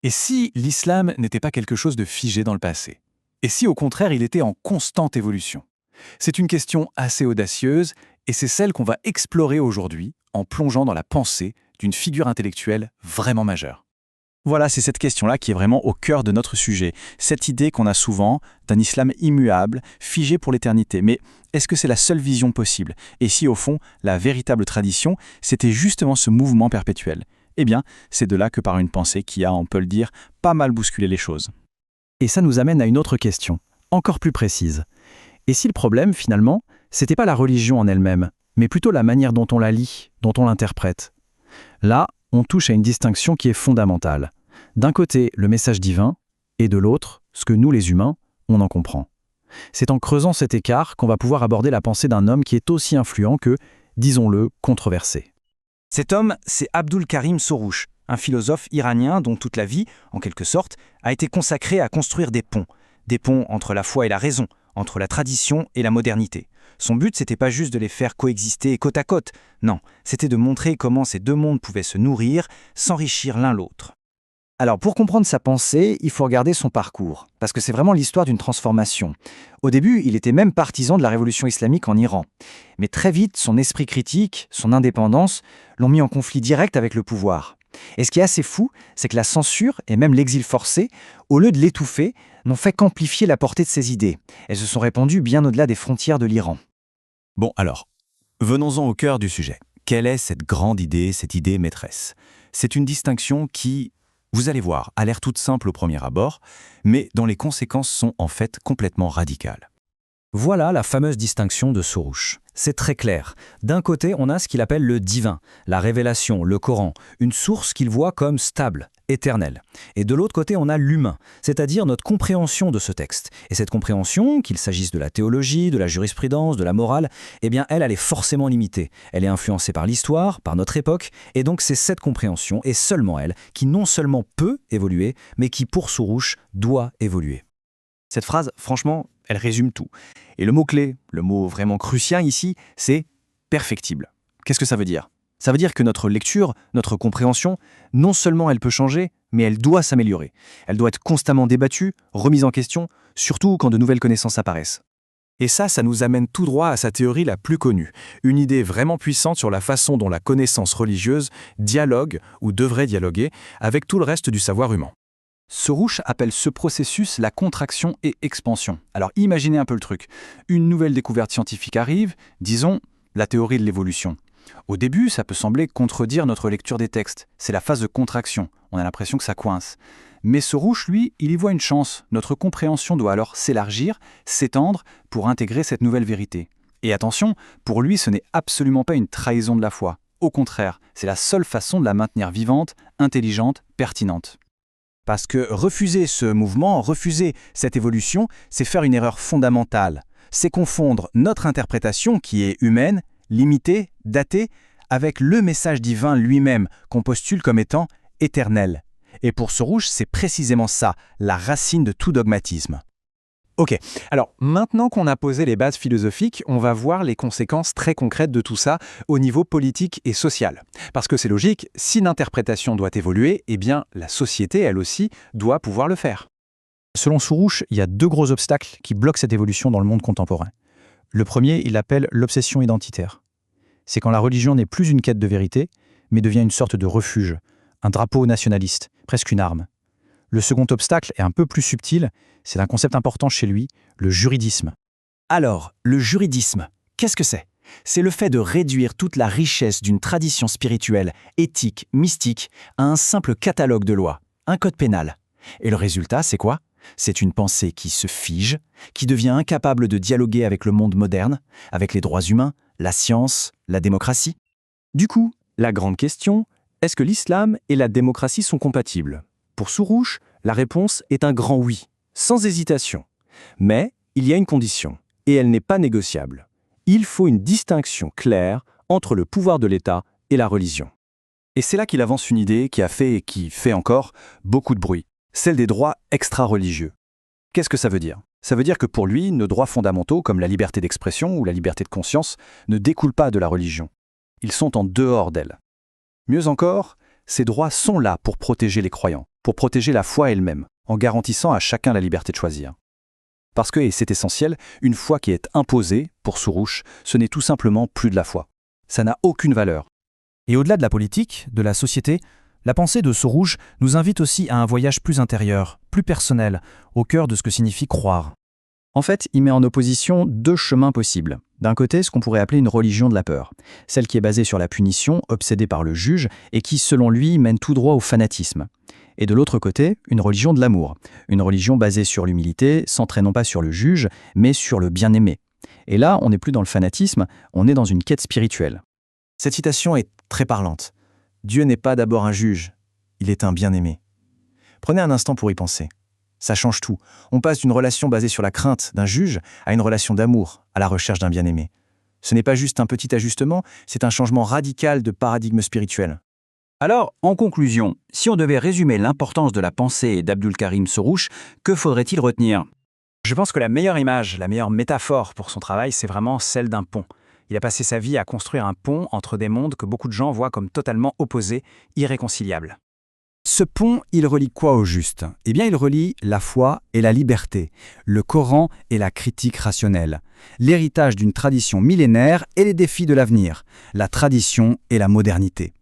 Et si l'islam n'était pas quelque chose de figé dans le passé? Et si au contraire il était en constante évolution? C'est une question assez audacieuse et c'est celle qu'on va explorer aujourd'hui en plongeant dans la pensée d'une figure intellectuelle vraiment majeure. Voilà, c'est cette question-là qui est vraiment au cœur de notre sujet. Cette idée qu'on a souvent d'un islam immuable, figé pour l'éternité. Mais est-ce que c'est la seule vision possible? Et si, au fond, la véritable tradition, c'était justement ce mouvement perpétuel? Eh bien, c'est de là que part une pensée qui a, on peut le dire, pas mal bousculé les choses. Et ça nous amène à une autre question, encore plus précise. Et si le problème, finalement, c'était pas la religion en elle-même, mais plutôt la manière dont on la lit, dont on l'interprète? Là, on touche à une distinction qui est fondamentale. D'un côté, le message divin, et de l'autre, ce que nous, les humains, on en comprend. C'est en creusant cet écart qu'on va pouvoir aborder la pensée d'un homme qui est aussi influent que, disons-le, controversé. Cet homme, c'est Abdul Karim Soroush, un philosophe iranien dont toute la vie, en quelque sorte, a été consacrée à construire des ponts entre la foi et la raison, entre la tradition et la modernité. Son but, c'était pas juste de les faire coexister côte à côte, non, c'était de montrer comment ces deux mondes pouvaient se nourrir, s'enrichir l'un l'autre. Alors, pour comprendre sa pensée, il faut regarder son parcours, parce que c'est vraiment l'histoire d'une transformation. Au début, il était même partisan de la révolution islamique en Iran. Mais très vite, son esprit critique, son indépendance, l'ont mis en conflit direct avec le pouvoir. Et ce qui est assez fou, c'est que la censure et même l'exil forcé, au lieu de l'étouffer, n'ont fait qu'amplifier la portée de ses idées. Elles se sont répandues bien au-delà des frontières de l'Iran. Bon, alors, venons-en au cœur du sujet. Quelle est cette grande idée, cette idée maîtresse? C'est une distinction qui, vous allez voir, a l'air toute simple au premier abord, mais dont les conséquences sont en fait complètement radicales. Voilà la fameuse distinction de Soroush. C'est très clair. D'un côté, on a ce qu'il appelle le divin, la révélation, le Coran, une source qu'il voit comme stable, éternelle. Et de l'autre côté, on a l'humain, c'est-à-dire notre compréhension de ce texte. Et cette compréhension, qu'il s'agisse de la théologie, de la jurisprudence, de la morale, eh bien, elle est forcément limitée. Elle est influencée par l'histoire, par notre époque, et donc c'est cette compréhension, et seulement elle, qui non seulement peut évoluer, mais qui, pour Soroush, doit évoluer. Cette phrase, franchement, elle résume tout. Et le mot-clé, le mot vraiment crucial ici, c'est perfectible. Qu'est-ce que ça veut dire? Ça veut dire que notre lecture, notre compréhension, non seulement elle peut changer, mais elle doit s'améliorer. Elle doit être constamment débattue, remise en question, surtout quand de nouvelles connaissances apparaissent. Et ça nous amène tout droit à sa théorie la plus connue, une idée vraiment puissante sur la façon dont la connaissance religieuse dialogue, ou devrait dialoguer, avec tout le reste du savoir humain. Soroush appelle ce processus la contraction et expansion. Alors imaginez un peu le truc. Une nouvelle découverte scientifique arrive, disons la théorie de l'évolution. Au début, ça peut sembler contredire notre lecture des textes. C'est la phase de contraction. On a l'impression que ça coince. Mais Soroush, lui, il y voit une chance. Notre compréhension doit alors s'élargir, s'étendre pour intégrer cette nouvelle vérité. Et attention, pour lui, ce n'est absolument pas une trahison de la foi. Au contraire, c'est la seule façon de la maintenir vivante, intelligente, pertinente. Parce que refuser ce mouvement, refuser cette évolution, c'est faire une erreur fondamentale. C'est confondre notre interprétation, qui est humaine, limitée, datée, avec le message divin lui-même, qu'on postule comme étant éternel. Et pour Soroush, c'est précisément ça, la racine de tout dogmatisme. Ok, alors maintenant qu'on a posé les bases philosophiques, on va voir les conséquences très concrètes de tout ça au niveau politique et social. Parce que c'est logique, si l'interprétation doit évoluer, eh bien la société, elle aussi, doit pouvoir le faire. Selon Soroush, il y a deux gros obstacles qui bloquent cette évolution dans le monde contemporain. Le premier, il l'appelle l'obsession identitaire. C'est quand la religion n'est plus une quête de vérité, mais devient une sorte de refuge, un drapeau nationaliste, presque une arme. Le second obstacle est un peu plus subtil, c'est un concept important chez lui, le juridisme. Alors, le juridisme, qu'est-ce que c'est? C'est le fait de réduire toute la richesse d'une tradition spirituelle, éthique, mystique, à un simple catalogue de lois, un code pénal. Et le résultat, c'est quoi? C'est une pensée qui se fige, qui devient incapable de dialoguer avec le monde moderne, avec les droits humains, la science, la démocratie. Du coup, la grande question, est-ce que l'islam et la démocratie sont compatibles? Pour Soroush, la réponse est un grand oui, sans hésitation. Mais il y a une condition, et elle n'est pas négociable. Il faut une distinction claire entre le pouvoir de l'État et la religion. Et c'est là qu'il avance une idée qui a fait et qui fait encore beaucoup de bruit, celle des droits extra-religieux. Qu'est-ce que ça veut dire? Ça veut dire que pour lui, nos droits fondamentaux, comme la liberté d'expression ou la liberté de conscience, ne découlent pas de la religion. Ils sont en dehors d'elle. Mieux encore, Ces droits sont là pour protéger les croyants, pour protéger la foi elle-même, en garantissant à chacun la liberté de choisir. Parce que, et c'est essentiel, une foi qui est imposée, pour Soroush, ce n'est tout simplement plus de la foi. Ça n'a aucune valeur. Et au-delà de la politique, de la société, la pensée de Soroush nous invite aussi à un voyage plus intérieur, plus personnel, au cœur de ce que signifie croire. En fait, il met en opposition deux chemins possibles. D'un côté, ce qu'on pourrait appeler une religion de la peur, celle qui est basée sur la punition, obsédée par le juge, et qui, selon lui, mène tout droit au fanatisme. Et de l'autre côté, une religion de l'amour, une religion basée sur l'humilité, centrée non pas sur le juge, mais sur le bien-aimé. Et là, on n'est plus dans le fanatisme, on est dans une quête spirituelle. Cette citation est très parlante. Dieu n'est pas d'abord un juge, il est un bien-aimé. Prenez un instant pour y penser. Ça change tout. On passe d'une relation basée sur la crainte d'un juge à une relation d'amour, à la recherche d'un bien-aimé. Ce n'est pas juste un petit ajustement, c'est un changement radical de paradigme spirituel. Alors, en conclusion, si on devait résumer l'importance de la pensée d'Abdul Karim Soroush, que faudrait-il retenir? Je pense que la meilleure image, la meilleure métaphore pour son travail, c'est vraiment celle d'un pont. Il a passé sa vie à construire un pont entre des mondes que beaucoup de gens voient comme totalement opposés, irréconciliables. Ce pont, il relie quoi au juste? Eh bien, il relie la foi et la liberté, le Coran et la critique rationnelle, l'héritage d'une tradition millénaire et les défis de l'avenir, la tradition et la modernité.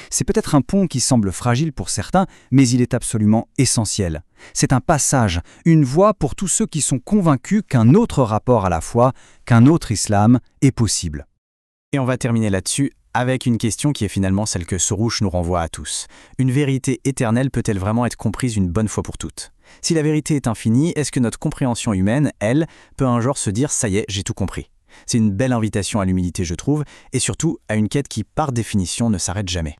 C'est peut-être un pont qui semble fragile pour certains, mais il est absolument essentiel. C'est un passage, une voie pour tous ceux qui sont convaincus qu'un autre rapport à la foi, qu'un autre islam est possible. Et on va terminer là-dessus avec une question qui est finalement celle que Soroush nous renvoie à tous. Une vérité éternelle peut-elle vraiment être comprise une bonne fois pour toutes? Si la vérité est infinie, est-ce que notre compréhension humaine, elle, peut un jour se dire « ça y est, j'ai tout compris ». C'est une belle invitation à l'humilité, je trouve, et surtout à une quête qui, par définition, ne s'arrête jamais.